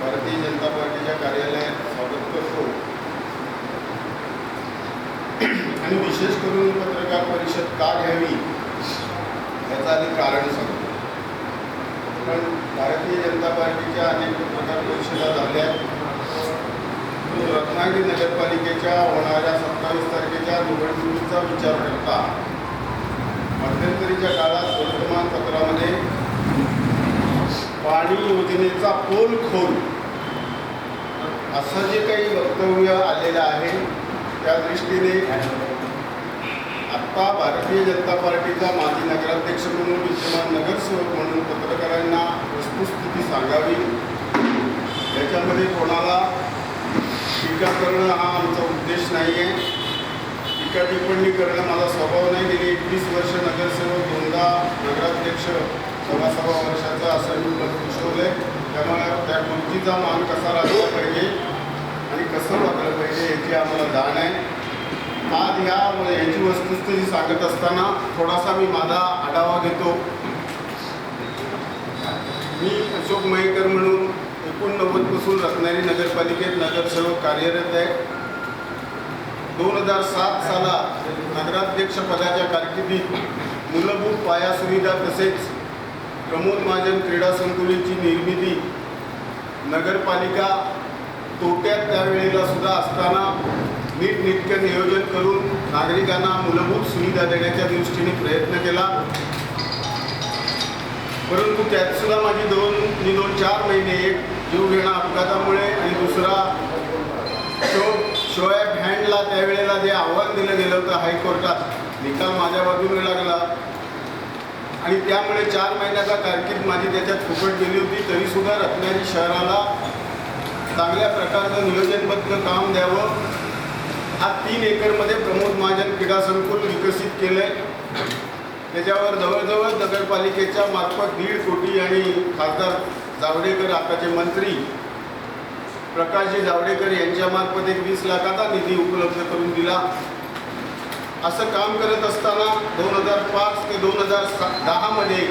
भारतीय जनता पार्टीच्या कार्यालयात स्वागत करतो आणि विशेष करून पत्रकार परिषद का घ्यावी याचं आधी कारण सांगतो. पण भारतीय जनता पार्टीच्या अनेक पत्रकार परिषदा झाल्या. रत्नागिरी नगरपालिकेच्या होणाऱ्या 27 तारखेच्या निवडणुकीचा विचार करता मध्यंतरीच्या काळात वर्तमानपत्रामध्ये पाणी योजनेचा पोल खोल असं जे काही वक्तव्य आलेलं आहे त्या दृष्टीने आत्ता भारतीय जनता पार्टीचा माजी नगराध्यक्ष म्हणून विद्यमान नगरसेवक म्हणून पत्रकारांना वस्तुस्थिती सांगावी. याच्यामध्ये कोणाला टीका करणं हा आमचा उद्देश नाही आहे. टीका टिप्पणी करणं माझा स्वभाव नाही. गेली 21 वर्ष नगरसेवक, 2दा नगराध्यक्ष, 16 वर्षाचा असं मी पद भूषवलं आहे. त्यामुळे त्या कृतीचा मान कसा राखला पाहिजे आणि कसं वागलं पाहिजे याची आम्हाला जाण आहे. आज याची वस्तुस्थिती सांगत असताना थोडासा मी माझा आढावा घेतो. मी अशोक मयेकर म्हणून 89 पासून रत्नागिरी नगरपालिकेत नगरसेवक कार्यरत आहे. 2007 सालात नगराध्यक्ष पदाच्या कारकिर्दीत मूलभूत पायासुविधा तसेच प्रमोद महाजन क्रीडा संकुलाची निर्मिती नगरपालिका तोट्यात त्यावेळेला सुद्धा असताना नीटनेटकं नियोजन करून नागरिकांना मूलभूत सुविधा देण्याच्या दृष्टीने प्रयत्न केला. परंतु त्यात सुद्धा माझी 2-4 महिने, एक जीवघेणा अपघातामुळे आणि दुसरा शोएब हँडला त्यावेळेला जे आव्हान दिलं गेलं होतं हायकोर्टात, निकाल माझ्या बाजूने लागला आणि त्यामुळे 4 महिन्याचा कारकीर्द माझी त्याच्यात फुकट गेली होती. तरीसुद्धा रत्नागिरी शहराला चांगल्या प्रकारचं नियोजनबद्ध काम द्यावं. हा 3 एकरमध्ये प्रमोद महाजन क्रीडा संकुल विकसित केलं आहे. त्याच्यावर जवळजवळ नगरपालिकेच्या मार्फत 1.5 कोटी आणि खासदार जावडेकर, आताचे मंत्री प्रकाशजी जावडेकर यांच्यामार्फत एक 20 लाखाचा निधी उपलब्ध करून दिला. असं काम करत असताना 2005 ते 2010 मध्ये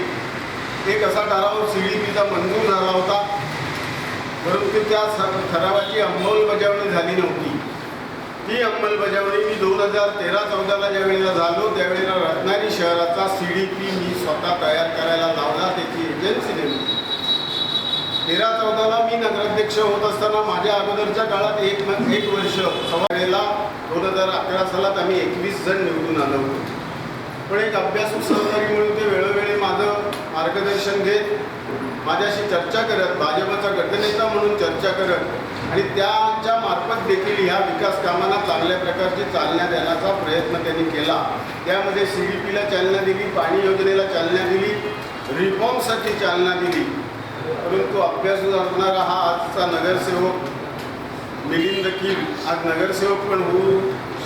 एक असा ठराव CDPचा मंजूर झाला होता. परंतु त्या ठरावाची अंमलबजावणी झाली नव्हती. ती अंमलबजावणी मी 2013-14ला ज्या वेळेला झालो त्यावेळेला रत्नागिरी शहराचा CDP मी स्वतः तयार करायला लावला. त्याची एजन्सी नेमली. 13-14ला मी नगराध्यक्ष होत असताना माझ्या अगोदरच्या काळात एक वर्ष वेळेला 2011 सालात आम्ही 21 जण निवडून आलो होतो. पण एक अभ्यासू सहकारी म्हणून ते वेळोवेळी माझं मार्गदर्शन घेत, माझ्याशी चर्चा करत, भाजपचा गटनेता म्हणून चर्चा करत आणि त्यांच्या मार्फत देखील ह्या विकास कामांना चांगल्या प्रकारची चालना देण्याचा प्रयत्न त्यांनी केला. त्यामध्ये CDPला चालना दिली, पाणी योजनेला चालना दिली, रिफॉर्मसाठी चालना दिली. परंतु अभ्यासू असणारा हा आजचा नगरसेवक मिलिंद कील आज नगरसेवक पण होऊ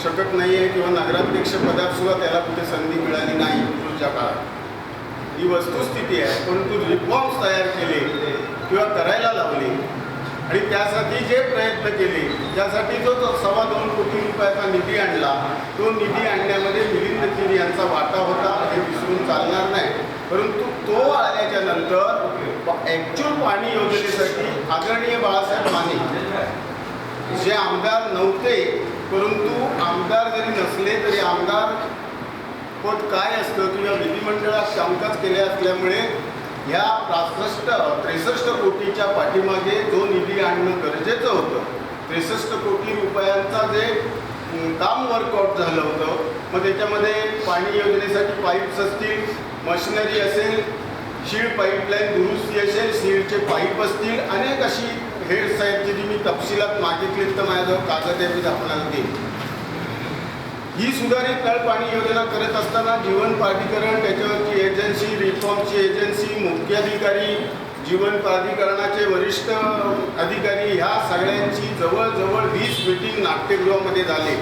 शकत नाही आहे किंवा नगराध्यक्ष पदात सुद्धा त्याला कुठे संधी मिळाली नाही पुढच्या काळात. ही वस्तुस्थिती आहे. परंतु रिफॉर्म्स तयार केले किंवा करायला लावले आणि त्यासाठी जे प्रयत्न केले, त्यासाठी जो 2.25 कोटी रुपयाचा निधी आणला, तो निधी आणण्यामध्ये मिलिंद कील यांचा वाटा होता हे विसरून चालणार नाही. परंतु तो आल्याच्या नंतर ॲक्च्युअल पाणी योजनेसाठी आदरणीय बाळासाहेब माने जे आमदार नव्हते, परंतु आमदार जरी नसले तरी आमदार पद काय असतं किंवा विधिमंडळात कामकाज केले असल्यामुळे ह्या 63 कोटीच्या पाठीमागे जो निधी आणणं गरजेचं होतं, 63 कोटी रुपयांचा जे काम वर्कआउट झालं होतं, मग त्याच्यामध्ये पाणी योजनेसाठी पाईप्स असतील, मशिनरी असेल, शीळ पाईपलाईन दुरुस्ती असेल, सीडचे पाईप असतील, अनेक अशी हेड्स आहेत जी मी तपशिलात मागितली तर माझ्याजवळ कागद आहे मी आपल्याला देईन. ही सुधारित नळ पाणी योजना करत असताना जीवन प्राधिकरण, त्याच्यावरची एजन्सी, रिफॉर्मची एजन्सी, मुख्याधिकारी, जीवन प्राधिकरणाचे वरिष्ठ अधिकारी, ह्या सगळ्यांची जवळजवळ 20 मीटिंग नाट्यगृहामध्ये झाले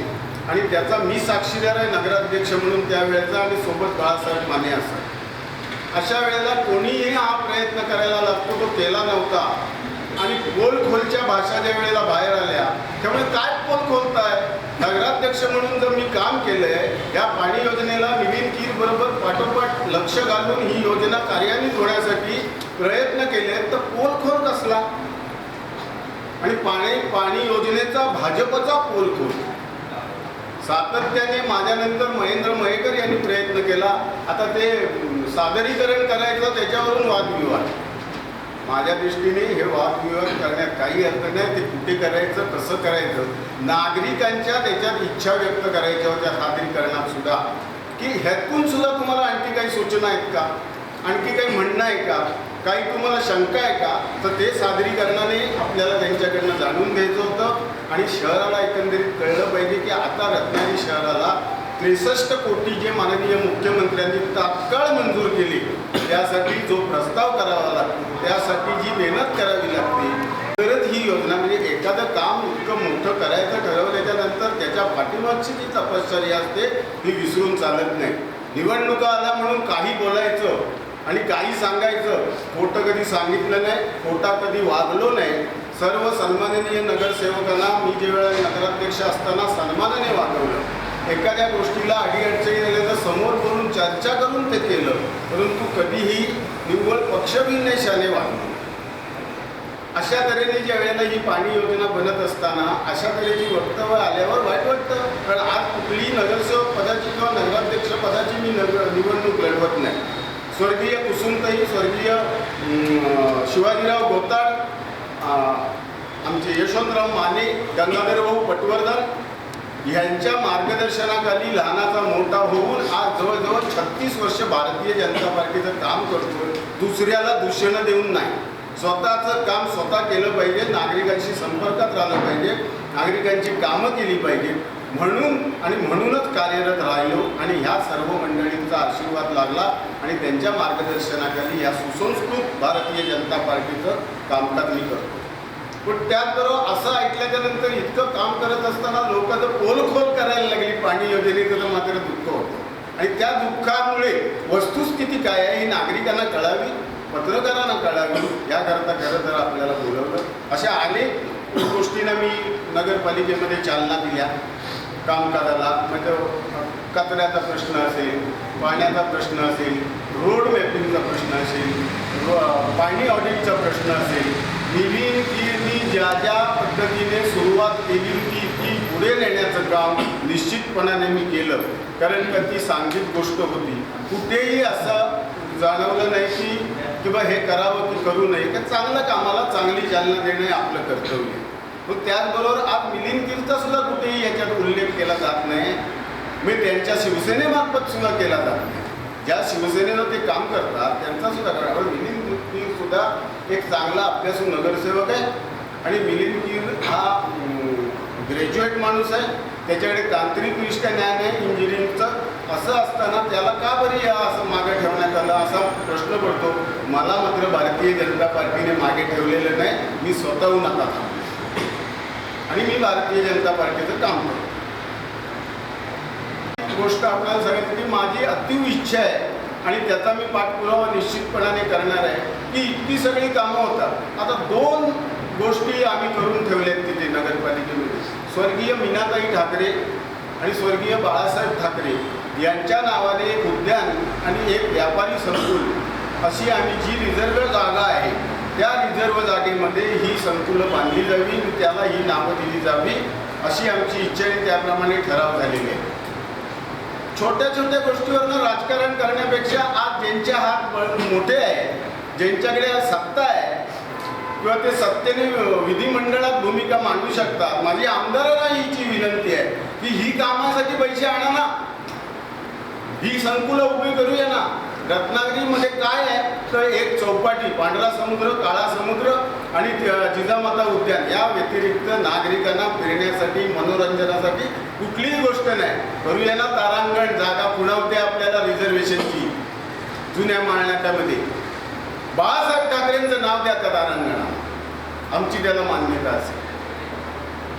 आणि त्याचा मी साक्षीदार आहे नगराध्यक्ष म्हणून त्यावेळेचा, आणि सोबत बाळासाहेब माने असं. अशा वेळेला कोणीही हा प्रयत्न करायला लागतो तो केला नव्हता. आणि पोलखोलच्या भाषा ज्या वेळेला बाहेर आल्या त्यामुळे काय पोल खोलताय. नगराध्यक्ष म्हणून जर मी काम केलंय या पाणी योजनेला नितीन कीर बरोबर पाठोपाठ लक्ष घालून ही योजना कार्यान्वित होण्यासाठी प्रयत्न केले, तर पोलखोल कसला. आणि पाणी योजनेचा भाजपचा पोलखोल सातत्याने माझ्यानंतर महेंद्र मयेकर यांनी प्रयत्न केला. आता ते सादरीकरण करायचं त्याच्यावरून वादविवाद. माझ्या दृष्टीने हे वादविवाद करण्यात काही अर्थ नाही. ते कुठे करायचं, कसं करायचं, नागरिकांच्या त्याच्यात इच्छा व्यक्त करायच्या होत्या सादरीकरणात सुद्धा, की ह्यातून सुद्धा तुम्हाला आणखी काही सूचना आहेत का, आणखी काही म्हणणं आहे का, काही तुम्हाला शंका आहे का, तर ते सादरीकरणाने आपल्याला त्यांच्याकडनं जाणून घ्यायचं होतं. आणि शहराला एकंदरीत कळलं पाहिजे की आता रत्नागिरी शहराला 63 कोटी जे माननीय मुख्यमंत्र्यांनी तात्काळ मंजूर केले, त्यासाठी जो प्रस्ताव करावा लागतो, त्यासाठी जी मेहनत करावी लागते, तरच ही योजना, म्हणजे एखादं काम इतकं मोठं करायचं ठरवल्याच्यानंतर त्याच्या पाठीमागची जी तपश्चर्या असते ती विसरून चालत नाही. निवडणुका आल्या म्हणून काही बोलायचं आणि काही सांगायचं, खोटं कधी सांगितलं नाही, खोटा कधी वागलो नाही. सर्व सन्माननीय नगरसेवकांना मी जे वेळा नगराध्यक्ष असताना सन्मानाने वागवलं. एखाद्या गोष्टीला अडीअडचणी झाल्या तर समोर बोलून चर्चा करून ते केलं, परंतु कधीही निव्वळ पक्षभिन्नेशाने वागलो. अशा तऱ्हेने ज्या वेळेला ही पाणी योजना बनत असताना अशा तऱ्हेची वक्तव्य आल्यावर वाईट वाटतं. कारण आज कुठलीही नगरसेवक पदाची किंवा नगराध्यक्ष पदाची मी निवडणूक लढवत नाही. स्वर्गीय कुसुमताई, स्वर्गीय शिवाजीराव गोताड, आमचे यशवंतराव माने, गंगाधरभाऊ पटवर्धन यांच्या मार्गदर्शनाखाली लहानाचा मोठा होऊन आज जवळजवळ 36 वर्ष भारतीय जनता पार्टीचं काम करतोय. दुसऱ्याला दूषणं देऊन नाही, स्वतःचं काम स्वतः केलं पाहिजे, नागरिकांशी संपर्कात राहिलं पाहिजे, नागरिकांची कामं केली पाहिजे म्हणूनच कार्यरत राहिलो. आणि ह्या सर्व मंडळींचा आशीर्वाद लागला आणि त्यांच्या मार्गदर्शनाखाली या सुसंस्कृत भारतीय जनता पार्टीचं कामकाज मी करतो. पण त्याचबरोबर असं ऐकल्याच्यानंतर इतकं काम करत असताना लोक जर पोलखोल करायला लागली पाणी योजनेचं, तर मात्र दुःख होतं. आणि त्या दुःखामुळे वस्तुस्थिती काय आहे ही नागरिकांना कळावी, पत्रकारांना कळावी, याकरता खरं तर आपल्याला बोलवलं. अशा अनेक गोष्टींना मी नगरपालिकेमध्ये चालना दिल्या कामकाजाला. म्हणजे कचऱ्याचा प्रश्न असेल, पाण्याचा प्रश्न असेल, रोड मॅपिंगचा प्रश्न असेल, पाणी ऑडिटचा प्रश्न असेल, नितीन कीरनी ज्या ज्या पद्धतीने सुरुवात केली होती ती पुढे नेण्याचं काम निश्चितपणाने मी केलं. कारण का ती सांघिक गोष्ट होती. कुठेही असं जाणवलं नाही की बा हे करावं की करू नये. का चांगल्या कामाला चांगली चालना देणे आपलं कर्तव्य. मग त्याचबरोबर आज मिलिंद कीरचा सुद्धा कुठेही याच्यात उल्लेख केला जात नाही. मी त्यांच्या शिवसेनेमार्फत सुद्धा केला जात नाही. ज्या शिवसेनेनं ते काम करतात त्यांचा सुद्धा कारण मिलिंद कीर सुद्धा एक चांगला अभ्यासू नगरसेवक आहे. आणि मिलिंद कीर हा ग्रॅज्युएट माणूस आहे, त्याच्याकडे तांत्रिकदृष्ट्या ज्ञान आहे इंजिनिअरिंगचं. असं असताना त्याला का बरी या असं मागे ठेवण्यात आलं असा प्रश्न पडतो. मला मात्र भारतीय जनता पार्टीने मागे ठेवलेलं नाही. मी स्वतःहून आता थांबलो आणि मी भारतीय जनता पार्टीचं काम करतो. गोष्ट आपल्याला सांगितली की माझी अतीव इच्छा आहे आणि त्याचा मी पाठपुरावा निश्चितपणाने करणार आहे की इतकी सगळी कामं होतात. आता 2 गोष्टी आम्ही करून ठेवल्यात तिथे नगरपालिकेमध्ये. स्वर्गीय मीनाताई ठाकरे आणि स्वर्गीय बाळासाहेब ठाकरे यांच्या नावाने एक उद्यान आणि एक व्यापारी संकुल अशी आम्ही जी रिझर्व्ह जागा आहे त्या रिझर्व्ह जागेमध्ये ही संकुलं बांधली जावी, त्याला ही नावं दिली जावी अशी आमची इच्छा आहे. त्याप्रमाणे ठराव झालेले आहे. छोट्या छोट्या गोष्टीवरनं राजकारण करण्यापेक्षा आज ज्यांचे हात मोठे आहे, ज्यांच्याकडे सत्ता आहे किंवा ते सत्तेने विधिमंडळात भूमिका मांडू शकतात, माझी आमदारांना हिची विनंती आहे की ही कामासाठी पैसे आणा ना, ही संकुलं उभी करूया ना. रत्नागिरीमध्ये काय आहे तर एक चौपाटी, पांढरा समुद्र, काळा समुद्र आणि जिजामाता उद्यान, या व्यतिरिक्त नागरिकांना फिरण्यासाठी मनोरंजनासाठी कुठलीही गोष्ट नाही. करूया ना तारांगण, जागा पुणवते आपल्याला रिझर्वेशनची जुन्या माळण्यामध्ये. बाळासाहेब ठाकरेंचं नाव द्या त्या तारांगणाला, आमची त्याला मान्यता असेल.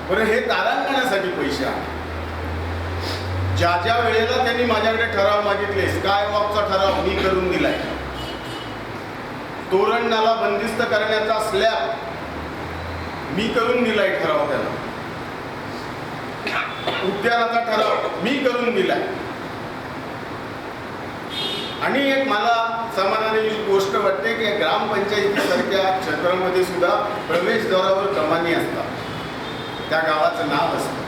बरं, हे तारांगणासाठी पैसे आहे. ज्या ज्या वेळेला त्यांनी माझ्याकडे ठराव मागितले, स्काय वॉकचा ठराव मी करून दिलाय, तोरण नाला बंदिस्त करण्याचा स्लॅब मी करून दिलाय ठराव, त्याला उद्यानाचा ठराव मी करून दिलाय. आणि एक मला समाधानी गोष्ट वाटते की ग्रामपंचायतीसारख्या क्षेत्रामध्ये सुद्धा प्रवेशद्वारावर कमानी असतात, त्या गावाचं नाव असतं.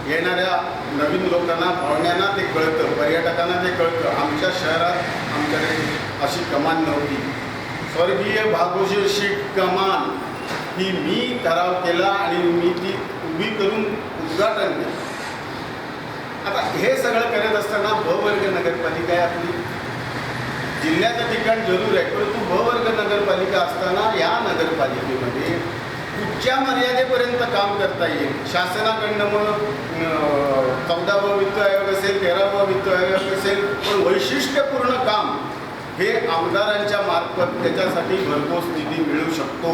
येणाऱ्या नवीन लोकांना, पाहुण्यांना ते कळतं, पर्यटकांना ते कळतं. आमच्या शहरात आमच्याकडे अशी कमान नव्हती. स्वर्गीय भागोजी शीट कमान ही मी ठराव केला आणि मी ती उभी करून उद्घाटन केलं. आता हे सगळं करत असताना ब वर्ग नगरपालिका आहे आपली, जिल्ह्याचं ठिकाण जरूर आहे, परंतु ब वर्ग नगरपालिका असताना या नगरपालिकेमध्ये कुठच्या मर्यादेपर्यंत काम करता येईल. शासनाकडनं मग 14वा वित्त आयोग असेल, 13वा वित्त आयोग असेल, पण वैशिष्ट्यपूर्ण काम हे आमदारांच्या मार्फत त्याच्यासाठी भरघोस निधी मिळू शकतो.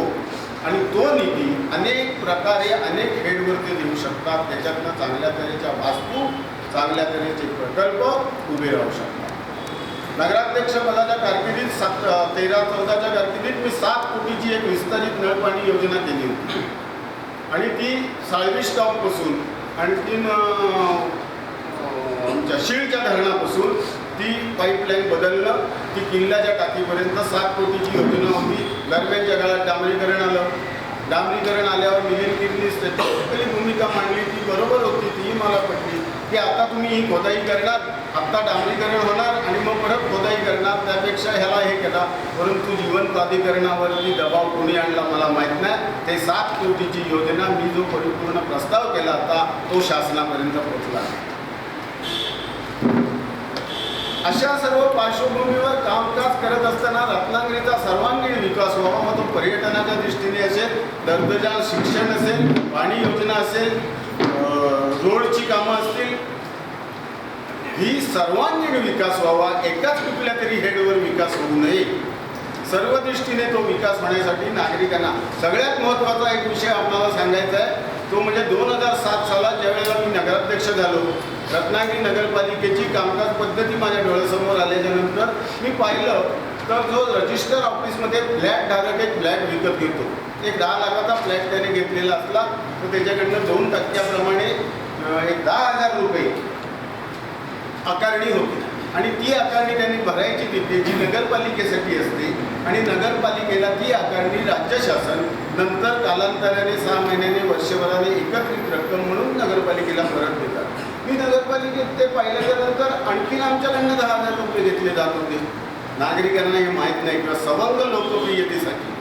आणि तो निधी अनेक प्रकारे अनेक हेडवरती देऊ शकतात. त्याच्यातनं चांगल्या तऱ्हेच्या वास्तू, चांगल्या तऱ्हेचे प्रकल्प उभे राहू शकतात. नगराध्यक्ष पदाच्या कारकिर्दीत 13-14च्या कारकिर्दीत मी 7 कोटीची एक विस्तारित नळपाणी योजना केली होती. आणि ती साळवी स्टॉपपासून आणखीन आमच्या शीळच्या धरणापासून ती पाईपलाईन बदलणं, ती किल्ल्याच्या टाकीपर्यंत 7 कोटीची योजना होती. दरम्यानच्या काळात डांबरीकरण आलं. डांबरीकरण आल्यावर मिलिंद गिरनी स्ट्रॅटेजिकली भूमिका मांडली, ती बरोबर होती, तीही मला पटली की आता तुम्ही ही खोदाई करणार, आत्ता डांबरीकरण होणार आणि मग परत खोदाई करणार, त्यापेक्षा ह्याला हे केला. परंतु जीवन प्राधिकरणावरती दबाव कोणी आणला मला माहीत नाही. ते 7 कोटीची योजना मी जो परिपूर्ण प्रस्ताव केला होता तो शासनापर्यंत पोहोचला. अशा सर्व पार्श्वभूमीवर कामकाज करत असताना रत्नागिरीचा सर्वांगीण विकास व्हावा, मग तो पर्यटनाच्या दृष्टीने असेल, दर्जेदार शिक्षण असेल, पाणी योजना असेल, रोडची कामं असतील, ही सर्वांगीण विकास व्हावा. एकाच कुठल्या तरी हेडवर विकास होऊ नये. सर्व दृष्टीने तो विकास होण्यासाठी नागरिकांना सगळ्यात महत्त्वाचा एक विषय आपल्याला सांगायचा आहे, तो म्हणजे 2007 सालात ज्यावेळेला मी नगराध्यक्ष झालो, रत्नागिरी नगरपालिकेची कामकाज पद्धती माझ्या डोळ्यासमोर आल्याच्यानंतर मी पाहिलं तर जो रजिस्टर ऑफिसमध्ये फ्लॅट धारक एक फ्लॅट विकत घेतो, एक 10 लाखाचा फ्लॅट त्याने घेतलेला असला तर त्याच्याकडनं 2% एक 10,000 रुपये आकारणी होती. आणि ती आकारणी त्यांनी भरायची तिथे जी नगरपालिकेसाठी असते, आणि नगरपालिकेला ती आकारणी राज्य शासन नंतर कालांतराने 6 महिन्याने, वर्षभराने एकत्रित रक्कम म्हणून नगरपालिकेला परत देतात. मी नगरपालिकेत ते पाहिल्याच्यानंतर आणखीन आमच्याकडनं 10,000 रुपये घेतले जात होते. नागरिकांना हे माहीत नाही किंवा सबंध लोकप्रियतेसाठी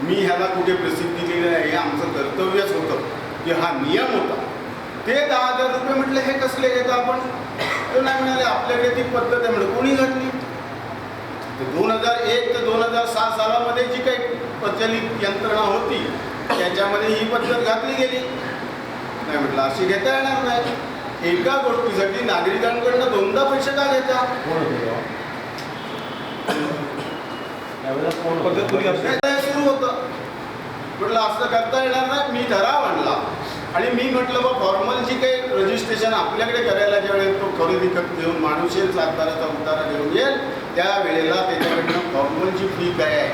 मी ह्याला कुठे प्रसिद्धी दिली नाही, हे आमचं कर्तव्यच होतं की हा नियम होता. ते 10,000 रुपये म्हटलं हे कसले घेतो आपण, ते नाही म्हणाले आपल्याकडे ती पद्धत आहे. म्हणजे कोणी घडली? 2001 ते 2006 सालामध्ये जी काही प्रचलित यंत्रणा होती त्याच्यामध्ये ही पद्धत घातली गेली. नाही म्हटलं अशी घेता येणार नाही. एका गोष्टीसाठी नागरिकांकडनं 2दा पैसे का घेता? सुरू होतं. म्हटलं असं करता येणार नाही. मी ठराव आणला आणि मी म्हटलं बा फॉर्मल जी काही रजिस्ट्रेशन आपल्याकडे करायला ज्यावेळेस तो खरेदी खत घेऊन माणूस येईल, 7बाराचा उतारा घेऊन येईल, त्यावेळेला त्याच्याकडनं फॉर्मलची फी काय आहे,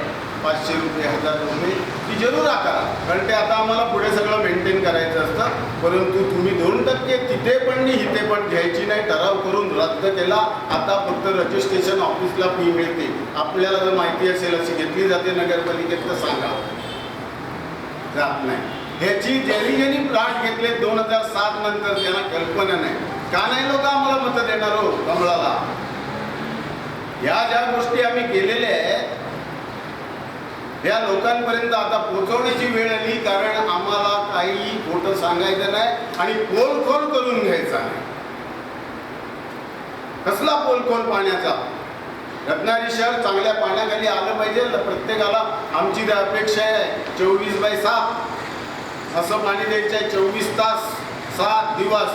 500 रुपये, 1000 रुपये ती जरूर आकारा. कारण ते आता आम्हाला पुढे सगळं मेंटेन करायचं असतं. परंतु तुम्ही 2% तिथे पण नाही इथे पण घ्यायची नाही. ठराव करून रद्द केला. आता फक्त रजिस्ट्रेशन ऑफिसला फी मिळते. आपल्याला जर माहिती असेल अशी घेतली जाते नगरपालिकेत तर सांगा. जात नाही. ह्याची ज्यांनी प्लॉट घेतले 2007 नंतर त्यांना कल्पना नाही. का नाही लोक आम्हाला मतं देणार हो कमळाला? या ज्या गोष्टी आम्ही केलेल्या आहेत या लोकांपर्यंत आता पोहोचवण्याची वेळ आली. कारण आम्हाला काही खोटं सांगायचं नाही आणि पोलखोल करून घ्यायचा नाही. कसला पोलखोल पाण्याचा? रत्नागिरी शहर चांगल्या पाण्याखाली आलं पाहिजे. प्रत्येकाला आमची तर अपेक्षा आहे 24/7 असं पाणी द्यायचं आहे. 24 तास 7 दिवस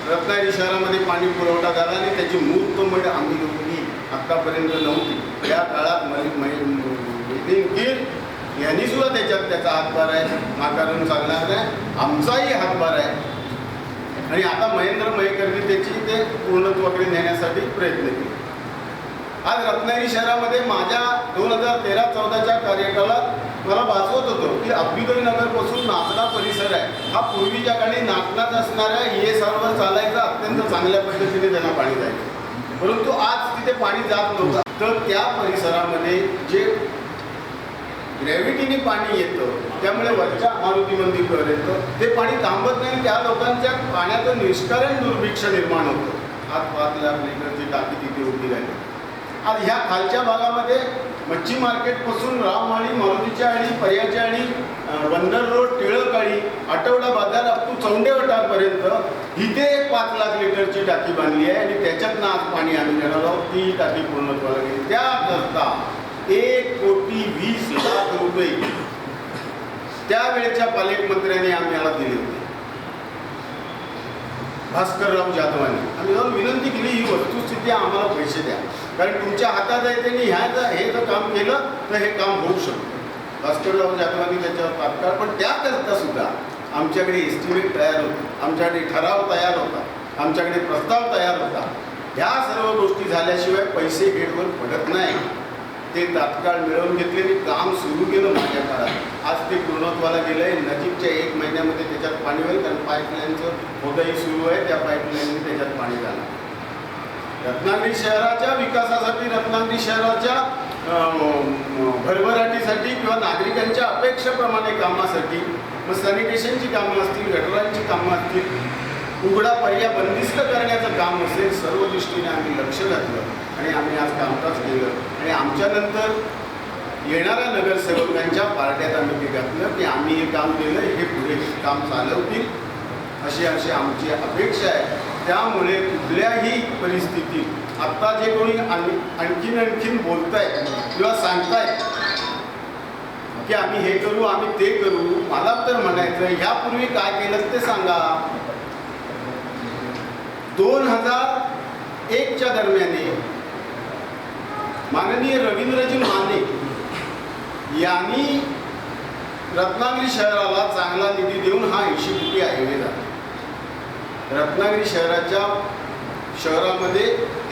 रत्नागिरी शहरामध्ये पाणी पुरवठा झाला आणि त्याची मूर्तमेढ आम्ही दोघी आत्तापर्यंत नव्हती. या काळात नितीन कीर यांनी सुद्धा त्याच्यात त्याचा हातभार आहे, नाकारून चालणार नाही, आमचाही हातभार आहे. आणि आता महेंद्र मयेकरनी त्याची ते पूर्णत्वाकडे नेण्यासाठी प्रयत्न केले. आज रत्नागिरी शहरामध्ये माझ्या 2013-14च्या कार्यकाळात मला भासवत होतं की अभ्युदय नगरपासून नाचना परिसर आहे हा पूर्वीच्या काळी नाचनात असणाऱ्या ESRवर चालायचा, अत्यंत चांगल्या पद्धतीने त्यांना पाणी जायचं. परंतु आज तिथे पाणी जात नव्हतं. तर त्या परिसरामध्ये जे ग्रॅव्हिटीने पाणी येतं त्यामुळे वरच्या मारुती मंदिरपर्यंत ते पाणी थांबत नाही. त्या लोकांच्या पाण्याचं निष्कारण दुर्भिक्ष निर्माण होतं. आज 5 लाख लिटरची टाकी तिथे उभी राहिली. आज ह्या खालच्या भागामध्ये मच्छी मार्केटपासून रामवाडी, मारुतीच्या आळी, पर्याच्या आळी, बंदर रोड, टिळकाळी, आठवडा बाजार अप टू चौंडेवटापर्यंत इथे एक 5 लाख लिटरची टाकी बांधली आहे आणि त्याच्यातनं आज पाणी आम्ही घेणार आहोत. ती टाकी पूर्णत्वाला गेली. त्याकरता 1,20,00,000 रुपये त्यावेळेच्या पालकमंत्र्यांनी आम्हाला दिले होते, भास्करराव जाधवांनी. आम्ही जाऊन विनंती केली ही वस्तुस्थिती आम्हाला पैसे द्या, कारण तुमच्या हातात आहे. त्यांनी हे जर काम केलं तर हे काम होऊ शकतं. भास्करराव जाधवांनी त्याच्यावर तात्काळ, पण त्याकरता सुद्धा आमच्याकडे एस्टिमेट तयार होता, आमच्याकडे ठराव तयार होता, आमच्याकडे प्रस्ताव तयार होता. ह्या सर्व गोष्टी झाल्याशिवाय पैसे गेटवर पडत नाही. ते तात्काळ मिळवून घेतले आणि काम सुरू केलं माझ्या काळात. आज ते पूर्णत्वाला गेलं आहे. नजीकच्या 1 महिन्यामध्ये त्याच्यात पाणी होईल, कारण पाईपलाईनचं खोदाई सुरू आहे. त्या पाईपलाईनने त्याच्यात पाणी जाणार. रत्नागिरी शहराच्या विकासासाठी, रत्नागिरी शहराच्या भरभराटीसाठी किंवा नागरिकांच्या अपेक्षेप्रमाणे कामासाठी, मग सॅनिटेशनची कामं असतील, गटरांची कामं असतील, उघडा पर्याय बंदिस्त करण्याचं काम असेल, सर्व दृष्टीने आम्ही लक्ष घातलं आणि आम्ही आज कामकाज केलं. आणि आमच्यानंतर येणाऱ्या नगरसेवकांच्या पार्ट्यात आम्ही ते घातलं की आम्ही हे काम केलं, हे पुढे काम चालवतील अशी आमची अपेक्षा आहे. त्यामुळे कुठल्याही परिस्थितीत आत्ता जे कोणी आणखीन बोलतायत किंवा सांगतायत की आम्ही हे करू, आम्ही ते करू, मला तर म्हणायचं ह्यापूर्वी काय केलं ते सांगा. 2001च्या दरम्याने माननीय रवींद्रजी माने यांनी रत्नागिरी शहराला चांगला निधी देऊन हा 80 कोटी हायवे झाला. रत्नागिरी शहरामध्ये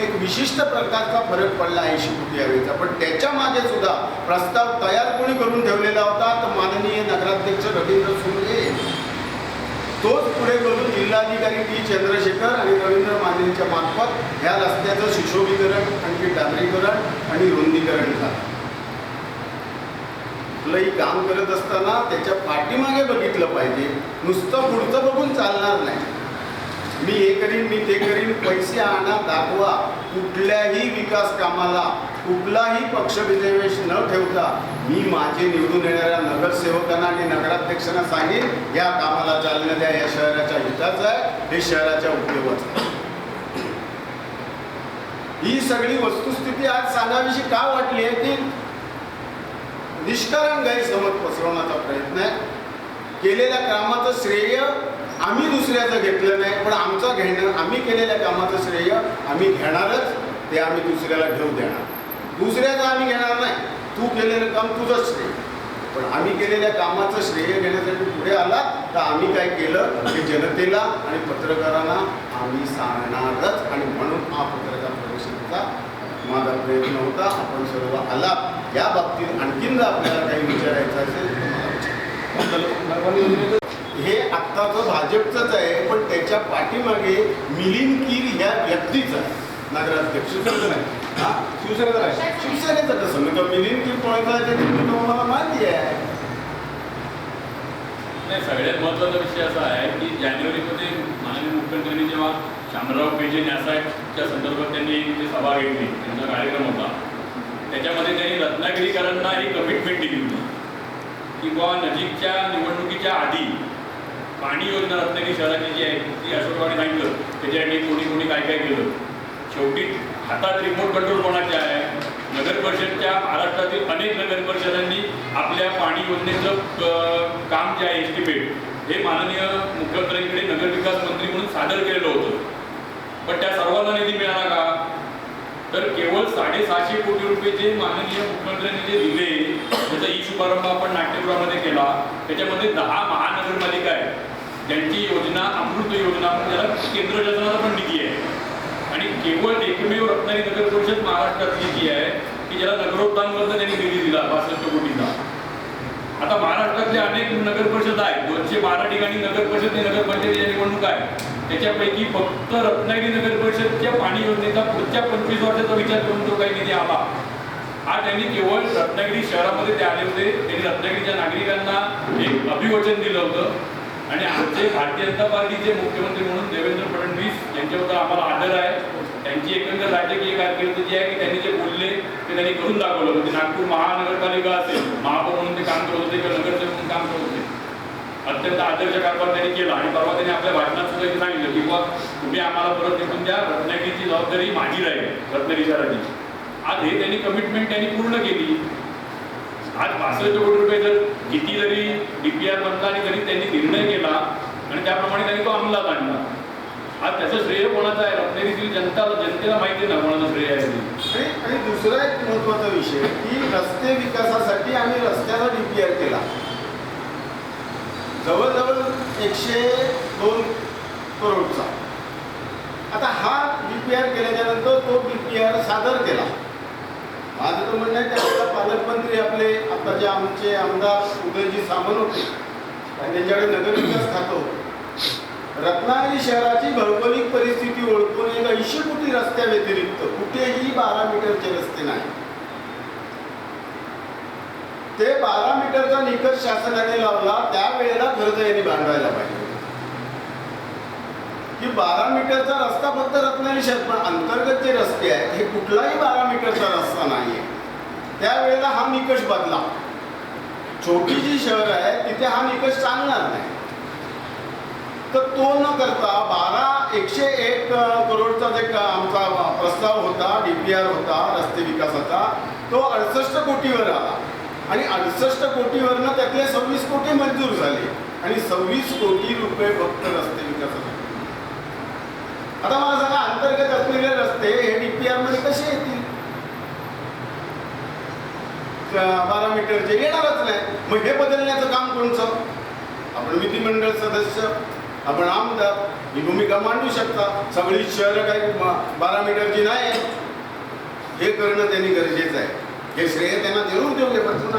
एक विशिष्ट प्रकारचा फरक पडला 80 कोटी हायवेचा. पण त्याच्या मागे सुद्धा प्रस्ताव तयार कोणी करून ठेवलेला होता तर माननीय नगराध्यक्ष रवींद्र सुंगे. तोच पुढे करून जिल्हाधिकारी टी चंद्रशेखर आणि रवींद्र मानेंच्या मार्फत ह्या रस्त्याचं सुशोभीकरण, आणखी डांबरीकरण आणि रुंदीकरण झालं. कुठलंही काम करत असताना त्याच्या पाठीमागे बघितलं पाहिजे. नुसतं पुढचं बघून चालणार नाही. मी हे करीन, मी ते करीन, पैसे आणा, दाखवा. कुठल्याही विकास कामाला कुठलाही पक्षविद्वेष न ठेवता मी माझे निवडून येणाऱ्या नगरसेवकांना आणि नगराध्यक्षांना सांगेन या कामाला चालना द्या. या शहराच्या हिताचं आहे, हे शहराच्या उपयोगाचं आहे. ही सगळी वस्तुस्थिती आज सांगावीशी का वाटली आहे की निष्कारण गैरसमज पसरवण्याचा प्रयत्न आहे. केलेल्या कामाचं श्रेय आम्ही दुसऱ्याचं घेतलं नाही, पण आम्ही केलेल्या कामाचं श्रेय आम्ही घेणारच. ते आम्ही दुसऱ्याला घेऊ देणार. दुसऱ्याचं आम्ही घेणार नाही. तू केलेलं काम तुझंच श्रेय, पण आम्ही केलेल्या कामाचं श्रेय घेण्यासाठी पुढे आला तर आम्ही काय केलं हे जनतेला आणि पत्रकारांना आम्ही सांगणारच. आणि म्हणून हा पत्रकार परिषदेचा माझा प्रयत्न होता. आपण सर्व आला. या बाबतीत आणखीन जर आपल्याला काही विचारायचं असेल तर मला हे आत्ताचं भाजपचंच आहे, पण त्याच्या पाठीमागे मिलिंद कीर ह्या व्यक्तीचा नगराध्यक्ष शिवसेनेचं कसं मी मिलिंद कीर कोणाचा मला माहिती आहे. नाही, सगळ्यात महत्त्वाचा विषय असा आहे की जानेवारीमध्ये माननीय मुख्यमंत्र्यांनी जेव्हा शामराव पेजे न्यासाच्या संदर्भात त्यांनी जी सभा घेतली, त्यांचा कार्यक्रम होता, त्याच्यामध्ये त्यांनी रत्नागिरीकरांना ही कमिटमेंट दिली होती की बाबा नजीकच्या निवडणुकीच्या आधी पाणी योजना रत्नागिरी शहराची जी आहे ती अशोकरावांनी सांगितलं त्याच्यासाठी कोणी काय काय केलं. शेवटी हातात रिमोट कंट्रोल कोणाचे आहे, नगर परिषदच्या महाराष्ट्रातील अनेक नगर परिषदांनी आपल्या पाणी योजनेचं काम जे आहे एस्टिमेट हे माननीय मुख्यमंत्र्यांकडे नगर विकास मंत्री म्हणून सादर केलेलं होतं. पण त्या सर्वांना निधी मिळाला का? तर केवळ 650 कोटी रुपये जे माननीय मुख्यमंत्र्यांनी जे दिले त्याचा ई शुभारंभ आपण नाट्यगृहामध्ये केला. त्याच्यामध्ये 10 महानगरपालिका आहेत ज्यांची योजना अमृत योजना म्हणजे त्याला केंद्र शासनाचा पण निधी आहे. आणि केवळ एकमेव रत्नागिरी नगर परिषद महाराष्ट्रातली जी आहे की ज्याला नगरोत्थानमधनं त्यांनी निधी दिला 65 कोटीचा. आता महाराष्ट्रातले अनेक नगर परिषद आहेत, 212 ठिकाणी नगर परिषद नगरपंचायतीच्या निवडणूक आहे. त्याच्यापैकी फक्त रत्नागिरी नगर परिषदच्या पाणी योजनेचा पुढच्या 25 वर्षाचा विचार करून जो काही निधी आला हा त्यांनी केवळ रत्नागिरी शहरामध्ये ते आले होते. त्यांनी रत्नागिरीच्या नागरिकांना एक अभिवचन दिलं होतं. आणि आमचे भारतीय जनता पार्टीचे मुख्यमंत्री म्हणून देवेंद्र फडणवीस यांच्याबद्दल आम्हाला आदर आहे. त्यांची एकंदर राजकीय कारकीर्द जी आहे की त्यांनी जे बोलले ते त्यांनी करून दाखवलं. म्हणजे नागपूर महानगरपालिका असेल, महापौर म्हणून ते काम करत होते किंवा नगरसेवक म्हणून काम करत होते. अत्यंत आदर्श कारभार त्यांनी केला. आणि परवा त्यांनी आपल्या भाषणात सुद्धा हे सांगितलं की बा तुम्ही आम्हाला परत निघून द्या, रत्नागिरीची जबाबदारी माझी राहील रत्नागिरी शहराची. आज हे त्यांनी कमिटमेंट त्यांनी पूर्ण केली. आज 65 कोटी रुपये जर किती जरी DPR बनला आणि तरी त्यांनी निर्णय केला आणि त्याप्रमाणे त्यांनी तो अंमलात आणला. आज त्याचं श्रेय कोणाचं आहे? रत्नागिरीतील जनतेला माहिती ना कोणाचं श्रेय आहे. आणि दुसरा एक महत्त्वाचा विषय की रस्ते विकासासाठी आम्ही रस्त्याचा DPR केला जवळजवळ 102 करोडचा. आता हा DPR केल्याच्यानंतर तो DPR सादर केला. माझं तर म्हणणं आहे की आपला पालकमंत्री आपले आताचे आमचे आमदार उदयजी सामंत होते आणि त्यांच्याकडे नगरविकास खातं होतं. रत्नागिरी शहराची भौगोलिक परिस्थिती ओळखून एक 80 कोटी रस्त्या व्यतिरिक्त कुठेही 12 मीटरचे रस्ते नाही. ते 12 मीटरचा निकष शासनाने लावला. त्यावेळेला खर्च यांनी बांधवायला पाहिजे की 12 मीटरचा रस्ता फक्त रत्नागिरी शहर, पण अंतर्गत जे रस्ते आहेत हे कुठलाही 12 मीटरचा रस्ता नाही आहे. त्यावेळेला हा निकष बदला. छोटी जी शहर आहे तिथे हा निकष चालणार नाही. तर तो न करता 101 करोडचा जे आमचा प्रस्ताव होता, DPR होता रस्ते विकासाचा, तो 68 कोटीवर आला. आणि 68 कोटीवरनं त्यातले 26 कोटी मंजूर झाले आणि 26 कोटी रुपये फक्त रस्ते विकासासाठी. आता मला सांगा अंतर्गत असलेले रस्ते हे DPR मध्ये कसे येतील? 12 मीटरचे येणारच नाही. मग हे बदलण्याचं काम कोणचं? आपण विधिमंडळ सदस्य, आपण आमदार ही भूमिका मांडू शकता. सगळी शहरं काही 12 मीटरची नाही हे करणं त्यांनी गरजेचं आहे. हे श्रेय त्यांना जरूर देऊ बदलून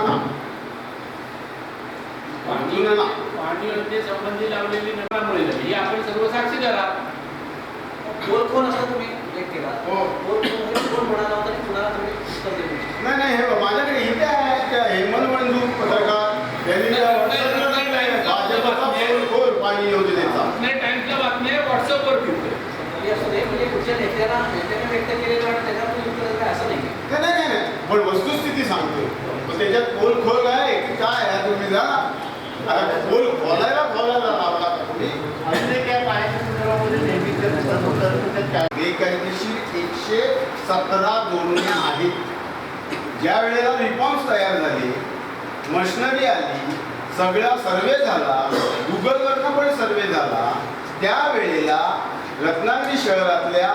पाणी योजने संबंधी लावलेली नकामुळे झाली आपण सर्व साक्षीदार आहात. कोण असा तुम्ही उल्लेख केला? कोण म्हणाला होता आणि कुणाला तुम्ही उत्तर देऊ? नाही हे माझ्याकडे इथे आहे हेमंत मंजू पत्रकार यांनी भाजपचा पाणी योजनेचा टाइम्सला बातमी व्हॉट्सअपवर फिरते. असं नाही म्हणजे कुठच्या नेत्याने व्यक्त केलेलं वाटतं त्याच्यात उत्तर काय असं नाही. नाही पण वस्तुस्थिती सांगतो. त्याच्यात खोल आहे की काय आहे तुम्ही जा खोलायला लावला तुम्ही. बेकायदेशीर 117 जोडण्या आहेत. ज्या वेळेला रिफॉर्म्स तयार झाले, मशिनरी आली, सगळा सर्वे झाला, गुगलवरनं पण सर्वे झाला, त्यावेळेला रत्नागिरी शहरातल्या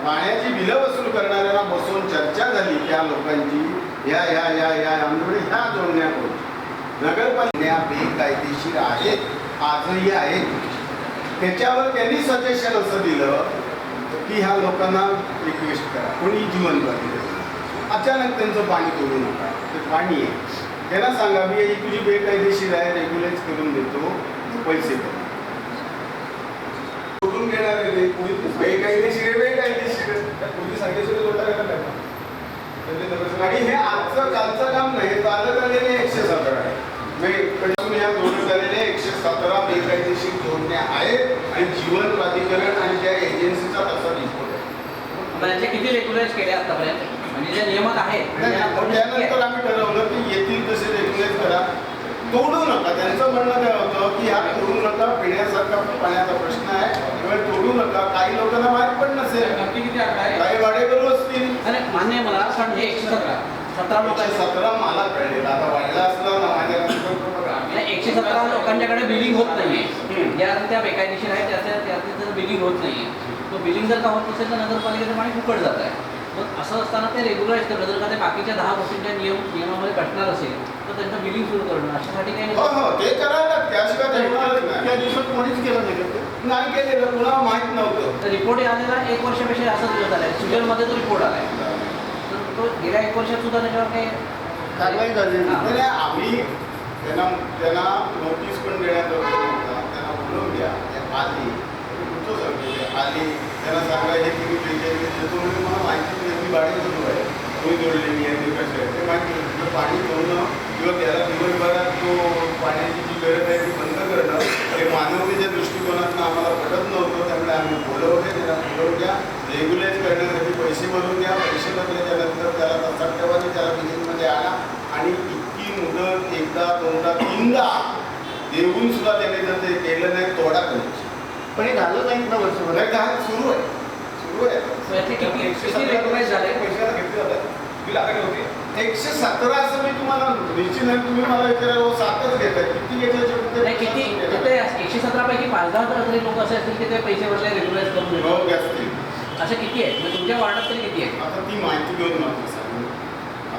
पाण्याची बिलं वसूल करणाऱ्यांना बसून चर्चा झाली त्या लोकांची. आमच्याकडे ह्या जोडण्या करून नगरपालिका बेकायदेशीर आहेत, आजही आहेत. त्याच्यावर त्यांनी सजेशन असं दिलं की ह्या लोकांना रिक्वेस्ट करा, कोणी जीवनवादी अचानक त्यांचं पाणी तोडू नका. ते पाणी आहे, त्यांना सांगा मी ही तुझी बेकायदेशीर आहे, रेग्युलेट करून देतो, पैसे दे. तोडून घेणार आहे बेकायदेशीर पोलीस आणि हे आजचं कालचं काम नाही, चालत आलेले 117 आहे. ह्या जोडण्यात आलेल्या 117 बेकायदेशीर जोडण्या आहेत आणि जीवन प्राधिकरण आणि त्या एजन्सीचा तसा रिपोर्ट आहे. त्यांचे किती रेग्युलाइज केले आतापर्यंत म्हणजे जे नियमात आहेत त्यानंतर आम्ही ठरवलं की येतील तसे रेग्युलाइज करा, तोडू नका. त्यांचं म्हणणं काय होतं की की ह्या तोडू नका, पिण्यासारखा पाण्याचा प्रश्न आहे त्यामुळे तोडू नका. काही लोकांना माहित पण नसेल, नक्की किती आकडा आहे? काही वाडेकरू असतील. आणि मान्य आहे मला, पण हे 117 लोकांचे 17 मला कळलेलं, आता वाढला असला ना माझ्या बघा. 117 लोकांच्याकडे बिलिंग होत नाहीये. ज्या त्या बेकायदेशीर आहेत त्याचं बिलिंग होत नाहीये. तो बिलिंग जर का होत नसेल तर नगरपालिकेचं पाणी फुकट जात आहे. मग असं असताना ते रेग्युलराईज करणं, जर का ते बाकीच्या 10 गोष्टींच्या नियमामध्ये घटणार असेल तर त्यांचं बिलिंग सुरू करणं अशासाठी काही हो हो ते करायला त्याशिवाय ते होणारच नाही. त्या दिवसात कोणीच केलं नाही का ते? नाही केलेलं, कुणाला माहित नव्हतं. रिपोर्ट आलेला 1 वर्षापेक्षा जास्त दिवस झाला आहे. सुजलमध्ये तो रिपोर्ट आला आहे. तर तो गेल्या 1 वर्षात सुद्धा त्याच्यावर काही कारवाई झाली नाही. हां. नाही, आम्ही त्यांना नोटीस पण देण्यात होता. त्यांना बोलवून घ्या, ते आली तुमचं सांगतो आली, त्यांना सांगा हे तुम्ही देतो म्हणजे मला माहिती नाही, मी गाडी सुरू आहे, कोणी जोडलेली आहे, ते कसं आहे ते माहिती नाही. तर पाणी ठेवणं किंवा त्याला दिवसभरात तो पाण्याची जी गरज आहे ती बंद करणं हे मानवतेच्या दृष्टिकोनातून आम्हाला पटत नव्हतं. त्यामुळे आम्ही बोलवले, त्याला बोलवून द्या, रेग्युलेट करण्यासाठी पैसे भरून द्या, पैसे भरल्याच्या नंतर त्याला तसाच ठेवा, त्याला बिलिंगमध्ये आणा. आणि इतकी मुदत एकदा दोनदा तीनदा देऊन सुद्धा त्याने जर ते केलं नाही तोडा कनेक्शन पण हे झालं नाही ना वर्षभर. नाही का सुरू आहे, सुरू आहे. याचे किती रेग्युलाइज झाले? पैशाला घेतले जातात, बिल आकडे होते 117 असं मी तुम्हाला निश्चित नाही. तुम्ही मला विचारायला 7च घेतात, किती घेतल्याचे नाही किती तिथे 117 पैकी 5-10 तर असे लोक असे असतील की ते पैसे भरले रेग्युलाइज करून देतात. भाव असतील. असे किती आहेत? म्हणजे तुमच्या वार्डात तरी किती आहेत? आता ती माहिती घेऊन मला सांगू.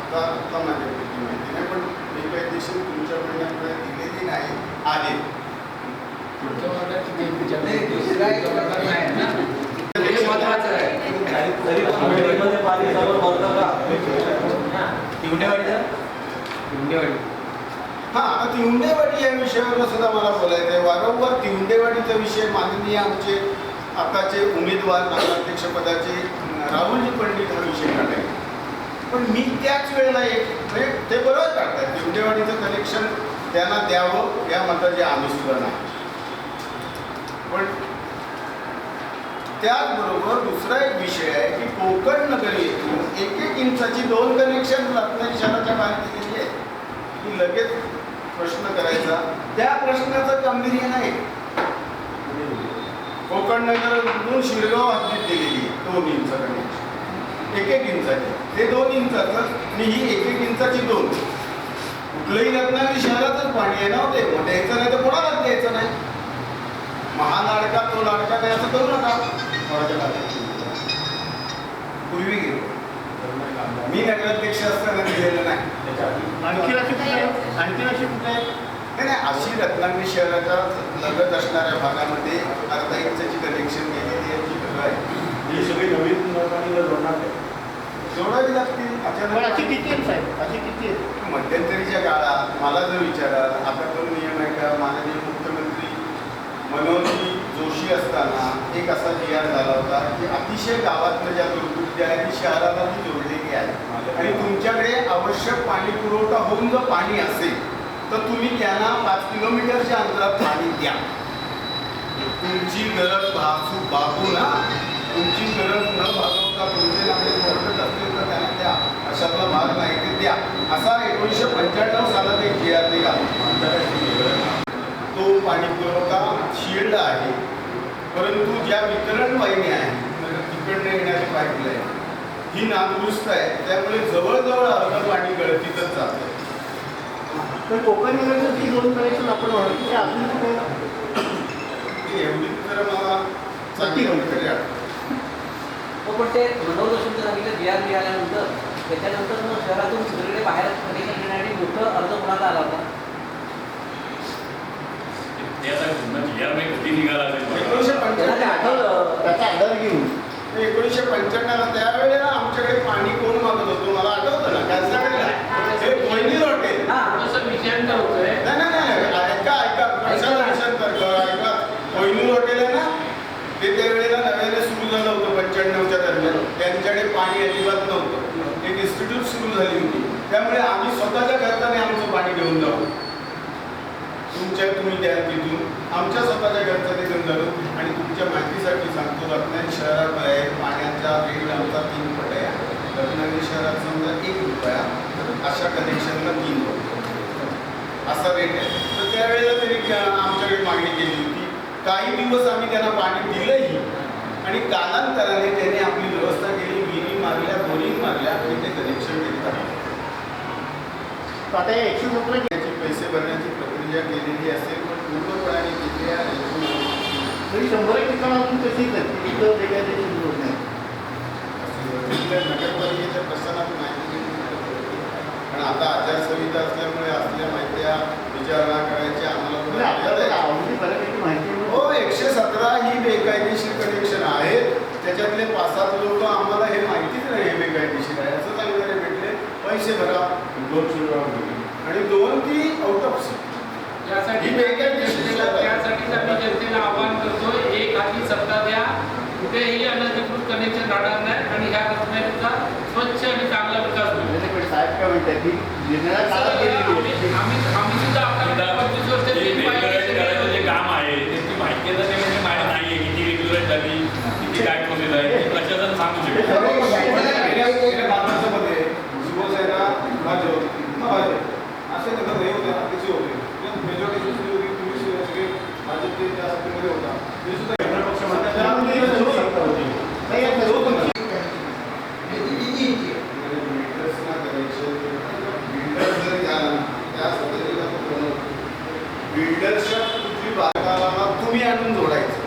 आता माझ्याकडे ती माहिती नाही, पण बेकायदेशीर तुमच्या महिन्याकडे दिलेली नाही आले. पुढच्या वर्गात किती आहेत विचार? नाही, दुसरा एक प्रकार नाही ना. हे महत्त्वाचं आहे. हा, आता तिवंडेवाडी या विषयावर सुद्धा मला बोलायचं आहे. वारंवार तिवंडेवाडीचा विषय माननीय आमचे आताचे उमेदवार नगराध्यक्षपदाचे राहुलजी पंडित हा विषय काढायचे. पण मी त्याच वेळेला म्हणजे ते बरोबर काढतात, तिवंडेवाडीचं कनेक्शन त्यांना द्यावं या मताचे आम्ही सुद्धा नाही. पण त्याचबरोबर दुसरा एक विषय आहे की कोकण नगर येथून 1-1 इंचाची 2 कनेक्शन रत्नागिरी शहराच्या बाहेर दिलेली आहे. की लगेच प्रश्न करायचा, त्या प्रश्नाचं गांभीर्य नाही. कोकण नगर शिरगाव हद्दीत दिलेली आहे 2 इंच कनेक्शन, 1-1 इंचाची, ते 2 इंचाचं आणि ही 1-1 इंचाची 2. कुठलंही रत्नागिरी शहरातच पाणी आहे ना ते, मग द्यायचं नाही तर कोणालाच द्यायचं नाही. महालाडका तो लाडका नाही असं करू नका. पूर्वी गेलो मी नगराध्यक्ष असताना दिलेलं नाही. आणखी अशी कुठे आहे? आणखी अशी कुठे आहे? नाही नाही, अशी रत्नागिरी शहराच्या लगत असणाऱ्या भागामध्ये अर्धा इंचाची कनेक्शन गेलेली याची घरं आहे. ही सगळी नवीन पाणी जोडणार आहे. जोडावी लागतील. पण अशी अचानक किती आहेत साहेब? अशी किती आहेत? मध्यंतरीच्या काळात मला जर विचाराल, आता तो नियम आहे का, माननीय मुख्यमंत्री मनोज जोशी असताना एक असा जी आर झाला होता की अतिशय गावातलं ज्या दुर्गुटी आहे ती शहराला ती जोडलेली आहे आणि तुमच्याकडे आवश्यक पाणी पुरवठा होऊन जर पाणी असेल तर तुम्ही त्यांना 5 किलोमीटरच्या अंतरात पाणी द्या. तुमची गरज भागू ना, तुमची गरज न भागवता तुमचे नागरिक परवडत असतील तर त्यांना द्या. अशातला भाग नाही ते द्या. असा 1995 सालात एक जी आर निघाला. तो पाणी पुरवठा शिल्ड आहे, परंतु ज्या वितरण वाहिन्या आहेत तिकडनं येणारी पाईपलाईन ही नादुरुस्त आहे, त्यामुळे जवळजवळ अर्ध पाणी गळतीतच जातं. पण कोकण नगरचं ती 2 कनेक्शन आपण वाढवतो ते अजून कुठे आहे? एवढी तर मला चांगली तरी हो, पण ते मनोहर जोशींचं सांगितलं जी आर मिळाल्यानंतर त्याच्यानंतर मग शहरातून सगळीकडे बाहेर कनेक्शन घेण्यासाठी मोठं अर्ज कोणाला आला होता? ते आता जिल्ह्यामध्ये कधी निघाला असेल बघा. 1995 ते आठवलं. त्याचा आधार घेऊन 1995 त्यावेळेला आमच्याकडे पाणी कोण मागत होतो मला आठवतं ना, कॅन्सरकडे कोयनी हॉटेल. हां, थोडंसं विषयांतर होतोय. नाही ऐका कशाला ऐका. कोहिनूर हॉटेल आहे ना, ते त्यावेळेला नव्याने सुरू झालं होतं 95च्या दरम्यान. त्यांच्याकडे पाणी अजिबात नव्हतं, एक इन्स्टिट्यूट सुरू झाली होती. त्यामुळे आम्ही स्वतःच्या खर्चाने आमचं पाणी घेऊन जाऊ. तुम्ही द्या तिथून, आमच्या स्वतःच्या घरचा तिथून जाऊ. आणि तुमच्या माहितीसाठी सांगतो, रत्नागिरी शहराबाहेर पाण्याचा रेट आमचा 3 पट आहे. रत्नागिरी शहरात समजा 1 रुपया, अशा कनेक्शनला 3 रुपये असा रेट आहे. तर त्यावेळेला तरी आमच्याकडे काही दिवस आम्ही त्यांना पाणी दिलंही आणि कालांतराने त्याने आपली व्यवस्था केली, विहिरी मारल्या, बोरिंग मारल्या आणि ते कनेक्शन देत आहे. आता या 117 त्याचे पैसे भरण्याची प्रक्रिया केलेली असेल पण पूर्णपणे तिथे तरी 100 ठिकाणातून कशी करते इथं बेकायदेशीर होत नाही. नगरपालिकेच्या प्रशासनात माहिती घेतली पण आता आचारसंहिता असल्यामुळे असल्या माहित्या विचारणा करायची आम्हाला म्हणजे आपल्याला आवडली बऱ्यापैकी माहिती आहे. हो 117 ही बेकायदेशीर कनेक्शन आहेत. त्याच्यातले 5-7 लोक आम्हाला हे माहितीच नाही हे बेकायदेशीर आहे असं सांगणारे भेटले. पैसे भरा 2 सुरू आणि 2 ती आउट ऑफ त्यासाठी ही बेकायदेशीर त्यासाठीच आम्ही जनतेला आवाहन करतो, एक हाती सत्ता द्या, कुठेही अनधिकृत कनेक्शन राहणार नाही आणि ह्या रत्नागिरीचा स्वच्छ आणि चांगला विकास होईल. पण साहेब काय म्हणतात की निर्णयाला काळा केलेली आहे. आम्ही सुद्धा आता 25 वर्ष करायचं जे काम आहे त्याची माहिती आता ते म्हणजे माहिती नाहीये किती रेग्युलर झाली, किती काय प्रोसेस आहे ते प्रशासन सांगू शकतो. शिवसेना असे नगर हे होते त्याचे होते मेजॉरिटी तुम्ही सगळे भाजपचे त्या सत्तेमध्ये होता ते सुद्धा बिल्डरच्या पृथ्वी भागाला तुम्ही आणून जोडायचं.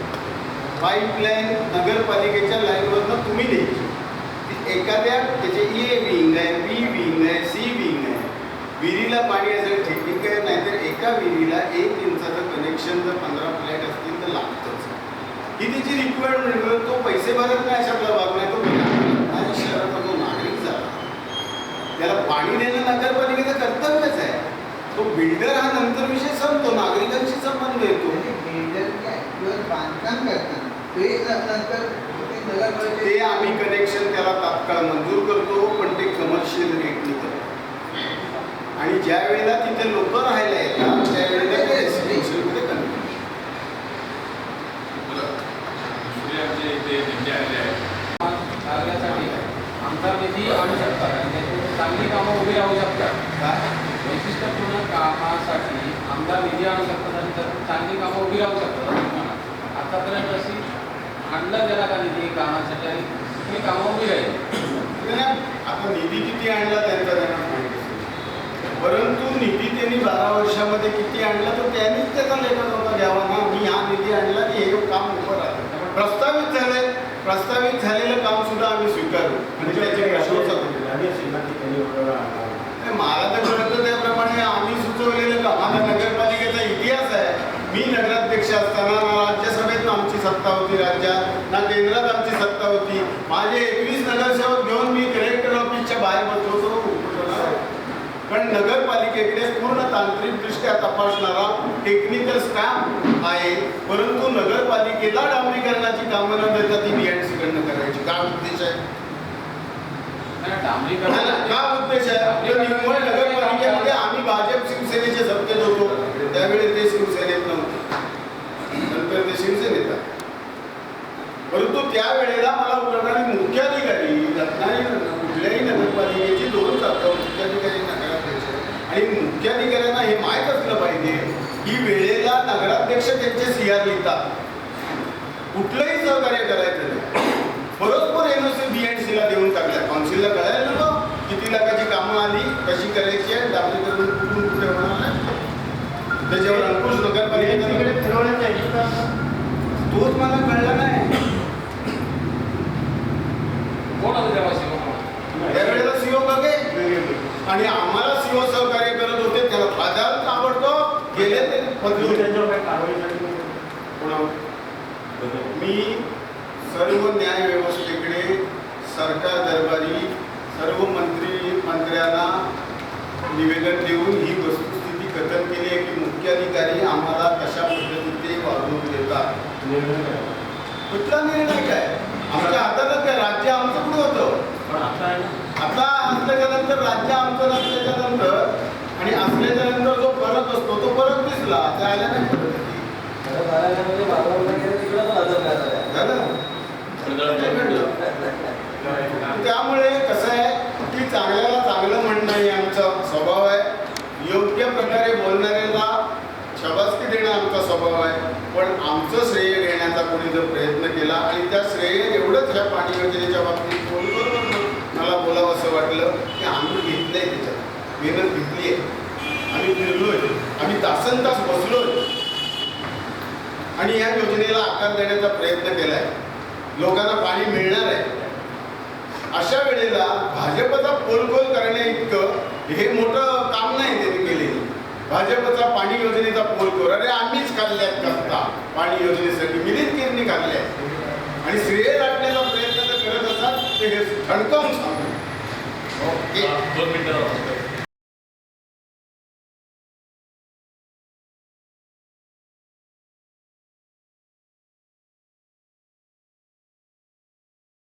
पाईपलाईन नगरपालिकेच्या लाईनवरनं तुम्ही द्यायची. एखाद्या त्याचे ए विंग आहे, बी विंग आहे, सी विंग आहे. विहिरीला पाणी असेल ठीक आहे, नाहीतर एका विहिरीला 1 इंचाचं कनेक्शन जर 15 फ्लॅट असतील तर लागतंच. ही त्याची रिक्वायरमेंट. तो पैसे भरत नाही अशातला भाग नाही. तो आणि शहराचा जो नागरिक झाला त्याला पाणी देणं नगरपालिकेचं कर्तव्यच आहे. तो बिल्डर हा नंतर विषय संपतो, नागरिकांशी संबंध येतो. बांधकाम करताना ते आम्ही कनेक्शन त्याला तात्काळ मंजूर करतो पण ते कमर्शियल रेटने करतो आणि ज्या वेळेला तिथे लोक राहायला येतात त्यावेळेला ते रेसिडेन्शियलमध्ये कन्व्हर्ट. आमचे इथे नेते आलेले आहेत. कार्यासाठी आमदार निधी आणू शकतात आणि त्याच्यामध्ये चांगली कामं उभी राहू शकतात. वैशिष्ट्यपूर्ण कामासाठी आमदार निधी आणू शकतात आणि त्यातून चांगली कामं उभी राहू शकतात. आतापर्यंत अशी आणलं गेला का निधी कामासाठी आणि ही कामं उभी राहील. आता निधी किती आणला त्यांचा त्यांना माहिती असेल. परंतु निधी त्यांनी 12 वर्षामध्ये किती आणला तर त्यांनीच त्याचा लेखा घ्यावा ना. मी हा निधी आणला की हे काम उभं राहतं. प्रस्तावित झालंय, प्रस्तावित झालेलं काम सुद्धा आम्ही स्वीकारू म्हणजे त्याचे मला तर कळतं त्याप्रमाणे आम्ही सुचवलेलं काम. आता नगरपालिकेचा इतिहास आहे. मी नगराध्यक्ष असताना ना राज्यसभेत आमची सत्ता होती राज्यात, ना केंद्रात आमची सत्ता होती. माझे 21 नगरसेवक घेऊन मी कलेक्टर ऑफिसच्या बाहेर बसलो होतो. पण नगरपालिकेकडे पूर्ण तांत्रिकदृष्ट्या तपासणारा टेक्निकल स्टाफ आहे. परंतु नगरपालिकेला डांबरीकरणाची कामं न देता ती BNC कडनं करायची. काय उद्देश आहे? का उद्देश आहे? निव्वळ नगरपालिकेमध्ये आम्ही भाजप शिवसेनेचे सत्तेत होतो त्यावेळी ते शिवसेनेत नव्हते, नंतर ते शिवसेनेत आहे. परंतु त्यावेळेला मला उघडणारी मुख्याधिकारी कुठल्याही नगरपालिकेची 2 जागा मुख्याधिकारी नगराध्यक्ष आणि मुख्याधिकाऱ्यांना हे माहीत असलं पाहिजे की वेळेला नगराध्यक्ष त्यांचे CR लिहितात. कुठलंही सहकार्य करायचं नाही. बरोबर NOC BNC ला देऊन टाकल्या. काउन्सिलला कळायला नको किती लाखाची कामं आली, कशी करायची आहे, डांबरीकरण कुठून कुठे होणार आहे. त्याच्यावर अंकुश नगरपालिकेकडे फिरवण्याचा तोच मला कळला नाही. कोण होतं तेव्हा शिवसेना? त्यावेळेला CO बघे आणि आम्हाला CO सहकार्य करत होते. त्याला बाजार ताबडतोब गेले ते बदलून. मी सर्व न्याय व्यवस्थेकडे सरकार दरबारी सर्व मंत्र्यांना निवेदन देऊन ही वस्तुस्थिती कथन केली आहे की मुख्याधिकारी आम्हाला कशा पद्धतीने वागणूक देतात. कुठला निर्णय काय आमच्या हातातच काय? राज्य आमचं कुठं होतं? आता असल्याच्यानंतर राज्य आमचं नसल्याच्यानंतर आणि असल्याच्यानंतर जो फरक असतो तो फरक दिसला. त्या आल्या नाही त्यामुळे कसं आहे की चांगल्याला चांगलं म्हणणं हे आमचा स्वभाव आहे. योग्य प्रकारे बोलणाऱ्याला शाबासकी देणं आमचा आमचा स्वभाव आहे. पण आमचं श्रेय घेण्याचा कोणी जर प्रयत्न केला आणि त्या श्रेय एवढंच ह्या पाणी योजनेच्या बाबतीत मला बोलावं असं वाटलं की आम्ही घेतलंय त्याच्यात, मेहनत घेतली आहे, आम्ही फिरलोय, आम्ही तासनतास बसलोय आणि या योजनेला आकार देण्याचा प्रयत्न केलाय. लोकांना पाणी मिळणार आहे. अशा वेळेला भाजपचा पोलखोल करण्या इतकं हे मोठं काम नाही त्यांनी केलेलं. भाजपचा पाणी योजनेचा पोलखोल, अरे आम्हीच काढल्यात करता पाणी योजनेसाठी मिलिंद कीरनी काढल्या आणि श्रेय लाटण्याचा प्रयत्न जर करत असाल तर हे ठणकावून सांगतो. ओके, 2 मिनिटं